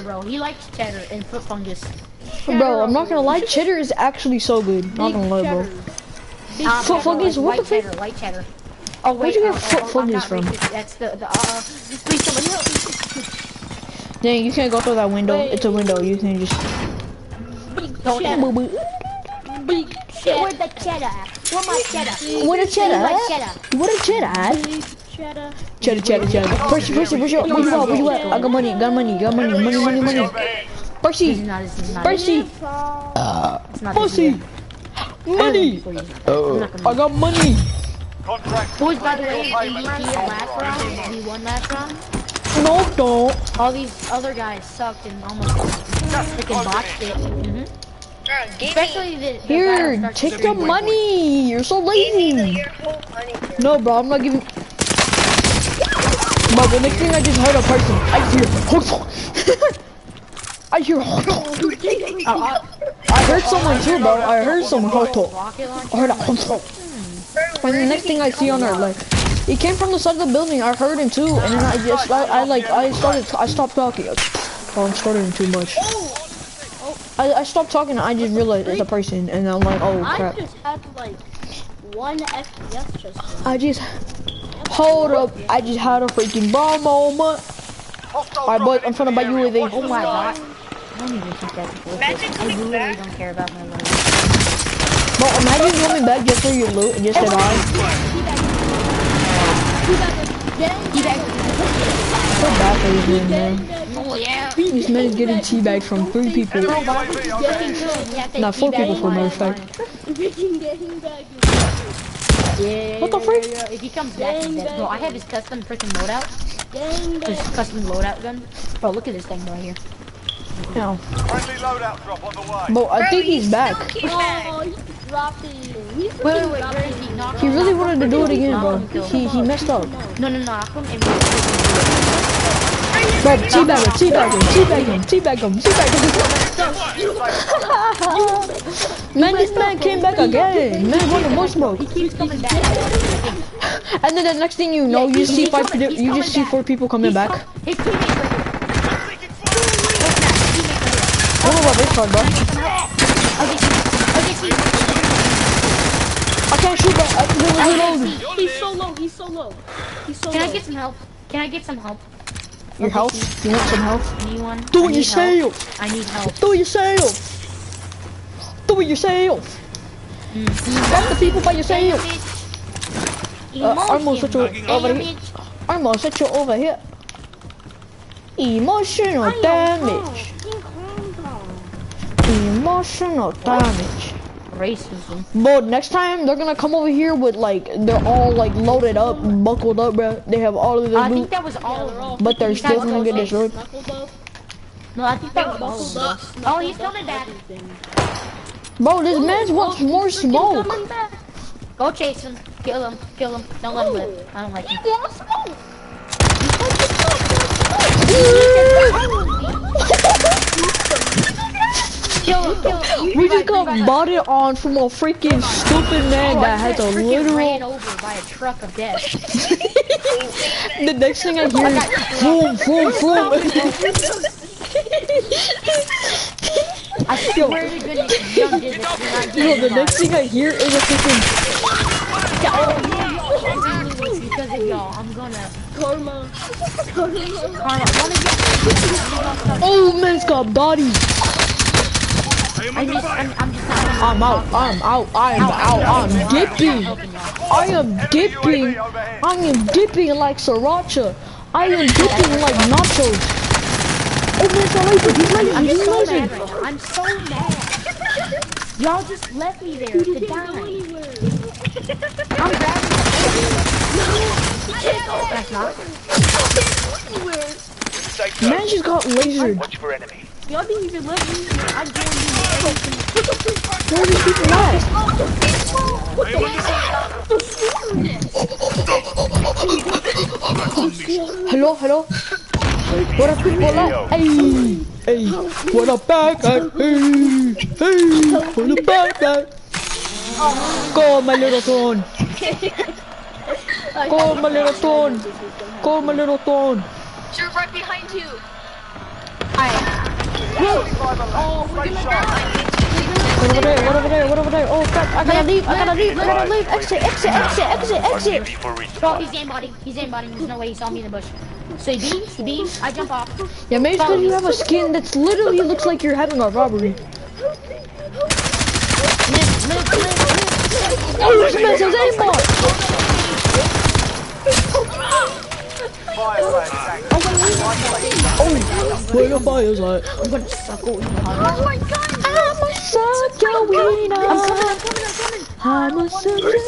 bro. He likes cheddar and foot fungus. Bro, I'm not gonna lie, cheddar is actually so good. Not gonna lie, bro. Foot fungus, what the fuck? White cheddar. Oh wait, where'd you get foot fungus from? That's please somebody help me. Dang, you can't go through that window. Wait. It's a window. You can just. Don't Big cheddar. Where's the cheddar? Where's my cheddar? What a cheddar? What a cheddar? Cheddar. Percy, where you at? I got money. Money. Percy. Percy. Money. I got money. Boys, by the way, we won last round. No, don't. All these other guys sucked and almost freaking botched it. Especially the here, take the money. You're so lazy. No, bro, I'm not giving. But the next thing I just heard a person. I heard someone too, bro. I heard someone. I heard a. And the next thing I see on her, like, he came from the side of the building. I heard him too, and then I stopped talking. Oh, I'm stuttering too much. I stopped talking. I just realized it's a person, and I'm like, oh crap. I just had like 1 FPS just. Hold up. I just had a freaking bomb moment. Alright, boys, I'm trying to buy you with a. Oh my god. I don't even think that's bullshit. I really don't care about my loot. Bro, imagine coming back just for your loot and just said I. So bad for this man, man. Oh yeah. This man is getting teabagged from 3 people. Nah, 4 people for matter of fact. Yeah. What the frick? If he comes back, he's dead. Bro, I have his custom freaking loadout. His custom loadout gun. Bro, look at this thing right here. Yeah. Friendly loadout drop on the way. Bro, I think he's back. Oh, he dropped it. Wait, where is he? He really wanted to do it again, bro. He messed up. No, I'll come in. Bro, teabag him. Man, this man came back again. Man wanted more smoke. He keeps coming back. And then the next thing you know, you see 4 people coming back. His teammates right here. I don't know about this card, bro. I can't shoot, bro. He's so low. Can I get some help? Your health? You want some health? Anyone? Do it yourself. I need help. Do it yourself. Stop the people by yourself. I'm gonna set you over here. Emotional damage. Racism. But next time they're gonna come over here with like they're all like loaded up, buckled up, bro. They have all of the I loot, think that was all of them. but they're still gonna get destroyed. No, I think that was all of them. Oh, he's coming back. Bro, this man wants more smoke. Go chase him. Kill him. Don't let him live. I don't like him. Kill him. We just got bodied on from a freaking stupid man that has a literal. Ran over by a truck of death. The next thing I hear is boom. I swear to goodness, Young did this. Yo, the next thing I hear is a freaking. Because of y'all, I'm gonna. Karma. Oh, man's got bodies. I'm dipping like sriracha. I am dipping like nachos. Oh, man, he's lazy. I'm so mad. Y'all just left me there to die. I'm grabbing That's not. Man just got lasered. Watch for enemy. Y'all didn't even let me. I joined Where are these people at? Hello? What up, people at? Hey, what up, back at? Hey, what up, back at? Go, my little thorn. Go, my little thorn. She's right behind you. Oh, we're gonna die. What over there? Oh crap, I gotta leave. Exit. Bro, he's aimbotting. There's no way he saw me in the bush. So he beams, I jump off. Yeah, maybe because you have a skin that's literally looks like you're having a robbery. Live. Oh, this man's his aimbot! Oh, where the fire's at? I'm gonna suck all you. Oh my god. I'm a sucker wiener. I'm a sucker wiener.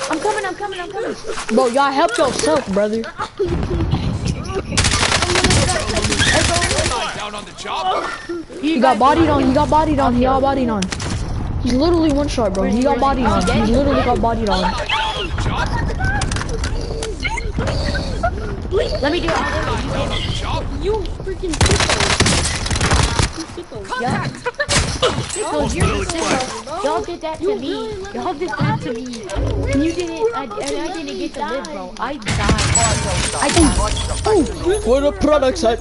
I'm coming. Bro, y'all help yourself, brother. Down on the job. He got bodied on. He's literally one shot, bro. He got bodied on. He literally got bodied on. Let me do it. You freaking sicko. Yeah. Sickos, you're the sicko. Y'all did that to me. And you didn't, and I didn't get to live, bro. I died. Oh, where the products at?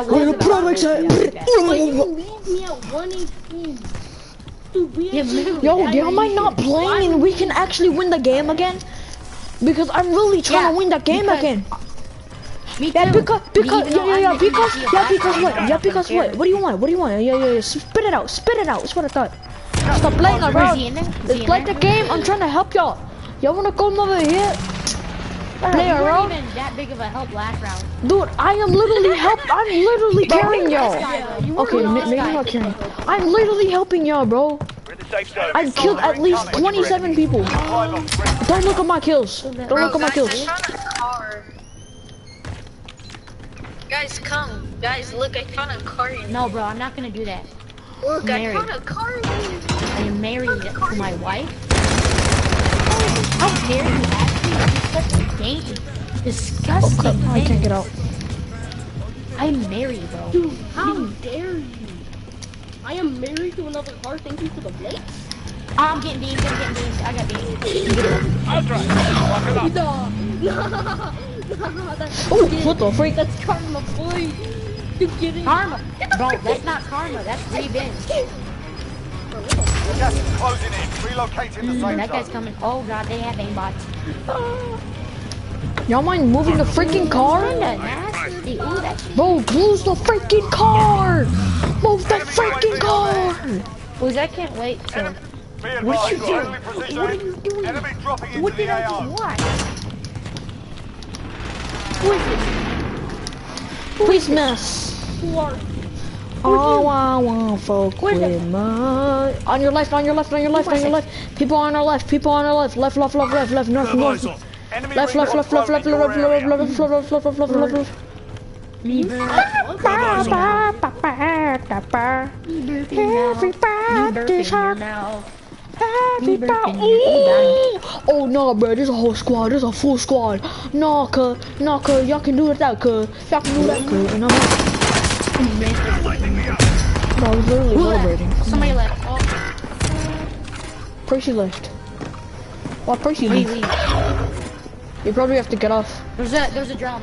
Where the products at? Leave me at 1 HP. Yo, am I not playing and we can actually win the game again? Because I'm really trying to win the game again. Me too. Yeah, because what? What do you want? Yeah. Spit it out. That's what I thought. Stop playing around. Let's play the game. I'm trying to help y'all. Y'all wanna come over here? Play around? You weren't even that big of a help last round. Dude, I'm literally carrying y'all. Okay, maybe not carrying. I'm literally helping y'all, bro. I've killed at least 27 people. Don't look at my kills. Guys, come. Guys, look, I found a car in No, bro, I'm not gonna do that. Look, I found a car in I am married to my wife. How dare you ask me to do such a dainty, disgusting I can't get out. I'm married, bro. Dude, how dare you? I am married to another car. Thank you for the blade. I'm getting beamed. I got beamed. I'll try. Lock it up. No. Oh, what the freak? That's karma, boy. You're kidding. Karma. Bro, that's not karma. That's revenge. Gas is closing in. Relocating the safe That guy's zone. coming. Oh, God, they have aimbots. Y'all mind moving the freaking car? Kinda nasty. Ooh, that's... Bro, lose the freaking car! Move the freaking car! Ooh, I can't wait to... Be advised, What you friendly doing? precision. What are you doing? Enemy dropping into What the did I AO. do? What? Who is this? Please miss. Oh, I want folk with my... On your left. People on our left. Left, north. Enemy Left. reinforcement in your area. Everybody's hot. Oh no, bro, there's a whole squad, there's a full squad. No, cuz, y'all can do it out, cuz. Y'all can do that, cuz. And I'm bro, I was literally celebrating. Somebody left. Oh, Percy left. Why Percy left? You probably have to get off. there's a drone,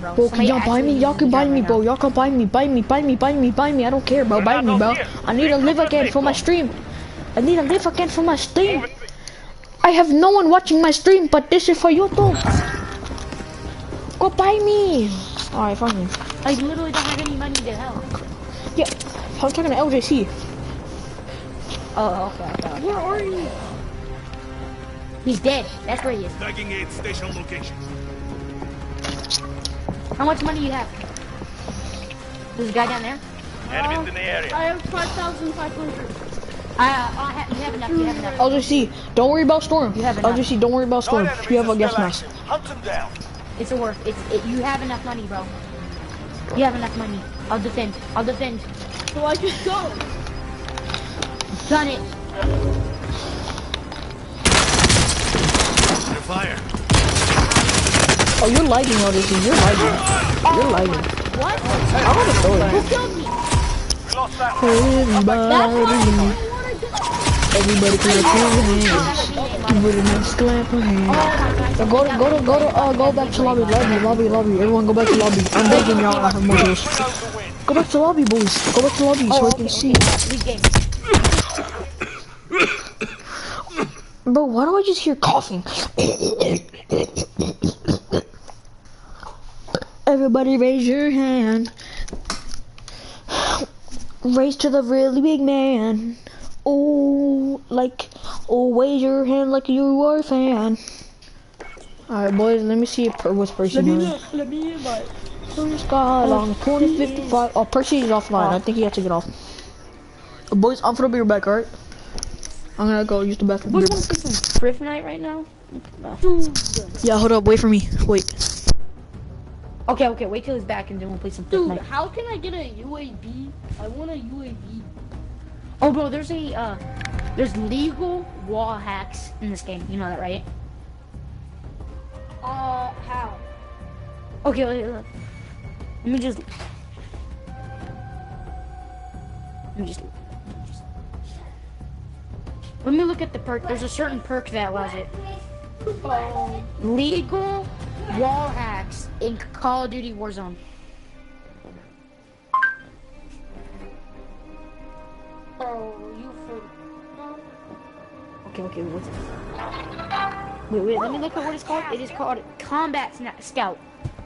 bro. Bro, can y'all buy me? Y'all can buy me, bro. Y'all can buy me. Buy me. I don't care, bro. Buy me, bro. I need to live again for my stream. I have no one watching my stream, but this is for YouTube. Go buy me. Alright, fine. I literally don't have any money to help. Yeah, I'm talking to LJC. Oh, okay. Where are you? He's dead. That's where he is. Tagging aid station location. How much money do you have? There's a guy down there. Enemies in the area. I have 5,500. You have enough. LJC, don't worry about Storm. You have enough. LJC, don't worry about Storm. Nine You have a enemies gas are mask. still active. Hunt them down. It's a worth. You have enough money, bro. You have enough money. I'll defend. So I just go. Done it. Under fire. Oh, you're lagging, LJC. You're lagging. What? I want to throw Who it. killed me? We lost that. That's why I don't want to go. Everybody put your hands. With a nice clap of hands. Go back to lobby. Everyone go back to lobby. I'm begging y'all. I have more kills. Go back to lobby, boys. Go back to lobby so I can see. Bro, why do I just hear coughing? Everybody raise your hand. Raise to the really big man. Oh, raise your hand like you are a fan. Alright, boys, let me see if what's Percy doing. Let me invite. First guy on 2055. Oh, Percy is offline. I think he has to get off. Boys, I'm gonna be right back, alright? I'm gonna go use the bathroom. We're gonna play some FoRtNiTe right now. Yeah, hold up, wait for me. Wait. Okay, wait till he's back and then we'll play some Dude, FoRtNiTe. how can I get a UAV? I want a UAV. Oh, bro, there's legal wall hacks in this game. You know that, right? How? Okay, let me just. Let me look at the perk. There's a certain perk that allows it. Legal wall hacks in Call of Duty Warzone. Okay, what's it? Wait, let me look at what it's called. It is called Combat Scout.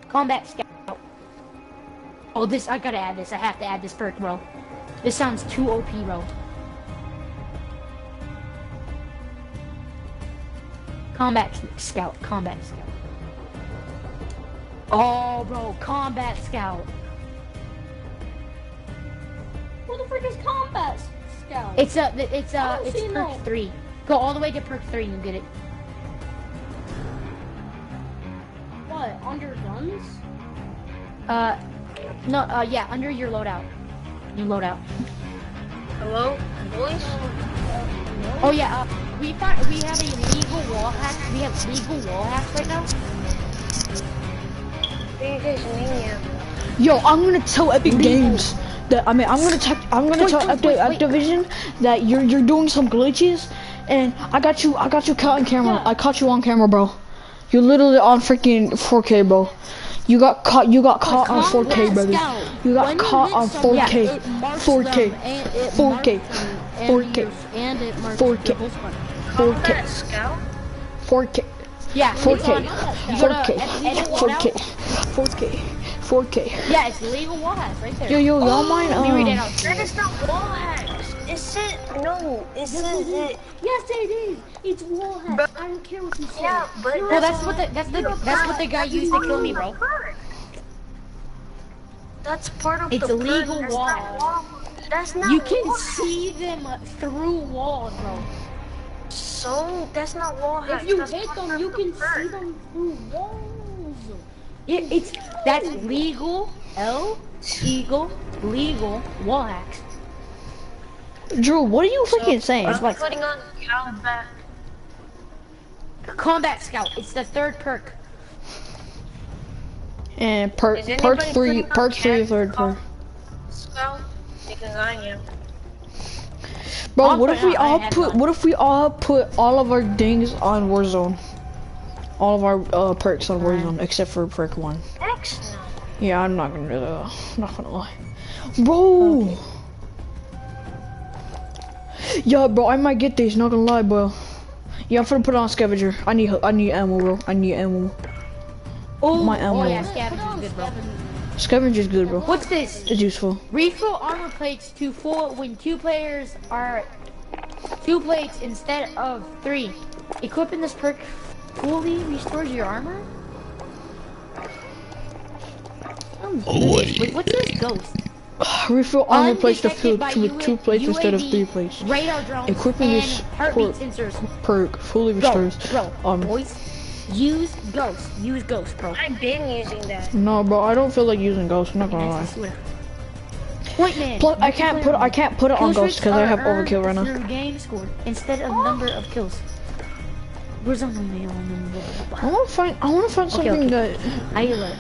Combat Scout. Oh, I gotta add this. I have to add this perk, bro. This sounds too OP, bro. Combat Scout. Oh, bro, Combat Scout. What the frick is Combat Scout? It's perk 3. Go all the way to perk 3 and you get it. What? Under guns? No, yeah, under your loadout. Your loadout. Hello, boys? Oh yeah, we have a legal wall hack. We have legal wall hacks right now. What are you guys mean? Yo, I'm gonna tell Epic Games that I'm gonna tell Activision that you're doing some glitches, and I got you caught on camera. Yeah. I caught you on camera, bro. You're literally on freaking 4K, bro. You got caught on 4K, brother. You got caught on 4K. 4K. 4K. 4K. 4K. 4K. Scout? 4K. Yeah, 4K. 4K. 4K. 4K. 4K. Yeah, it's legal wall hacks right there. Yo, y'all mind? Let me read it out. That is not wall hacks. It said no. It says it. Yes, it is. It's wall hacks. I don't care what you say. Yeah, but Well, that's what the guy used to kill me, bro. That's part of It's the illegal perk. wall. That's not You can wall see them through walls, bro. hacks. So that's not wall hacks. If you That's hit part them, of you the can perk. see them through walls. That's legal. Legal wall hacks. Drew, what are you freaking saying? It's like Putting on combat. Combat Scout. It's the third perk. And Is perk anybody 3, putting on perk 3, third perk. Scout? Because I am. Bro, I'm what if putting we on- I all have put none. what if we all put all of our things on Warzone? All of our perks on Warzone except for perk 1. X no. Yeah, I'm not gonna do that. I'm not gonna lie. Bro! Yeah, bro, I might get these, not gonna lie, bro. Yeah, I'm gonna put it on scavenger. I need ammo, bro. I need ammo. Oh, My ammo. yeah, Scavenger's good, bro. Scavenger's good, bro. What's this? It's useful. Refill armor plates to full when 2 players are 2 plates instead of 3. Equipping this perk fully restores your armor? Wait, what's this ghost? Refill armor plates to Undetected by with 2 plates instead of 3 UAV, plates. Radar drones Equipping and this heartbeat sensors. perk fully Bro, restores. boys, use ghost. Use ghost, bro. I've been using that. No, bro, I don't feel like using ghost. I'm not gonna lie. Point man. Plus, I can't put it on ghost because I have overkill right now. Through game score instead of number of kills. Where's on the mail? I wanna find something that. I look.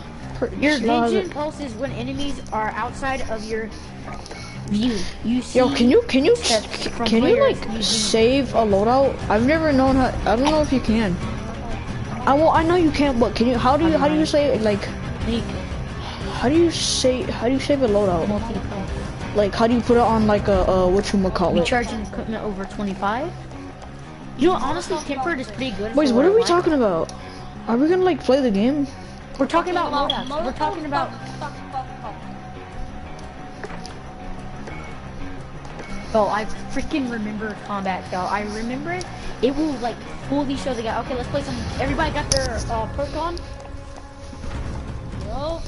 Your not- vision pulses when enemies are outside of your view. You see. Yo, can you from can you players like using- save a loadout? I've never known how. I don't know if you can. I know you can't, but can you? How do you say like? How do you save a loadout? Multi-pro. Like how do you put it on like a whatchamacallit? Recharging equipment over 25. You know, honestly, tempered is pretty good. Boys, for what are we life. talking about? Are we gonna like play the game? We're talking about loadouts. We're talking about. Oh, I freaking remember Combat Scout. I remember it. It will like fully show the guy. Okay, let's play some. Everybody got their perk on? Yup.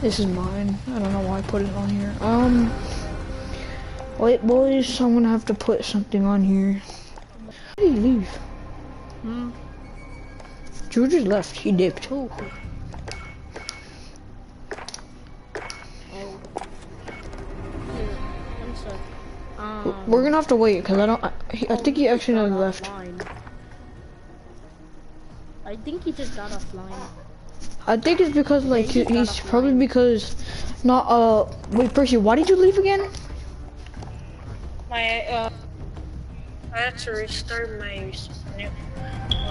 This is mine. I don't know why I put it on here. Wait, boys, I'm gonna have to put something on here. How did he leave? George just left. He dipped. Ooh. We're gonna have to wait because I think he actually left. I think he just got offline. I think it's because like he's probably because not wait, Percy, why did you leave again? I had to restart my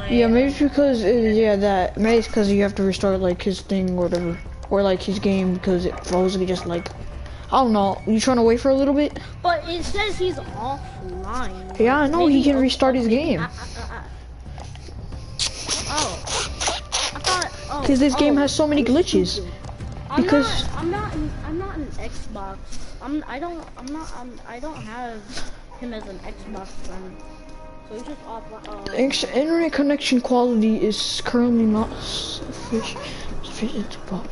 Yeah, maybe it's because maybe it's because you have to restart like his thing or whatever, or like his game because it froze. Just like I don't know. You trying to wait for a little bit? But it says he's offline. Yeah, I know he can restart his game. Oh. I thought. Oh. Because this game has so many glitches. Because I'm not an Xbox. I don't have him as an Xbox friend. So he's just offline. Internet connection quality is currently not sufficient to pop.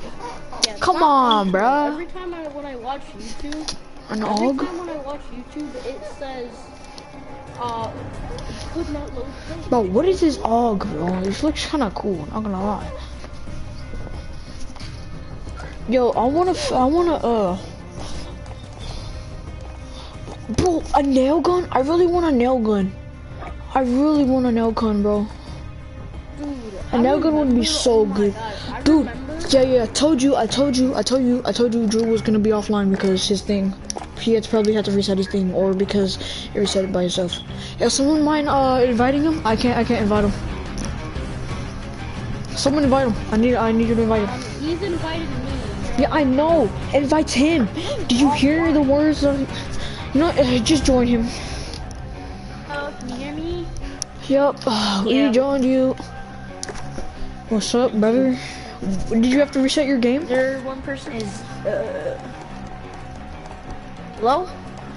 Yeah, Come on, bruh. Every time when I watch YouTube, An every AUG? time when I watch YouTube, it says, could not load page. Bro, what is this AUG, bro? This looks kind of cool. Not gonna lie. Yo, I wanna, bro, a nail gun? I really want a nail gun. I really want a nail gun, bro. Dude, A nail gun would be so good. Dude, yeah, I told you Drew was gonna be offline because his thing. He probably had to reset his thing, or because he reset it by himself. Yeah, someone mind inviting him? I can't invite him. Someone invite him. I need you to invite him. He's invited me. Yeah, I know. Invite him. Do you hear the words of? You know, just join him. Hello, can you hear me? Yup. We joined you. What's up, brother? Did you have to reset your game? There, one person is. Hello?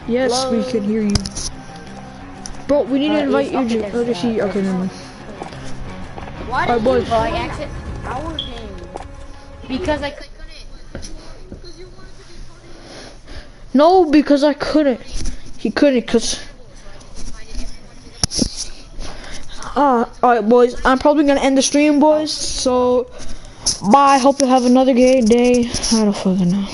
Yes, Hello? we can hear you. Bro, we need to invite okay, you. there's, Just see. Okay, never mind. Why Alright, did boys. you Well, I accident our game? because I clicked No, because I couldn't. He couldn't, cause. Alright, boys. I'm probably gonna end the stream, boys. So, bye. Hope you have another great day. I don't fucking know.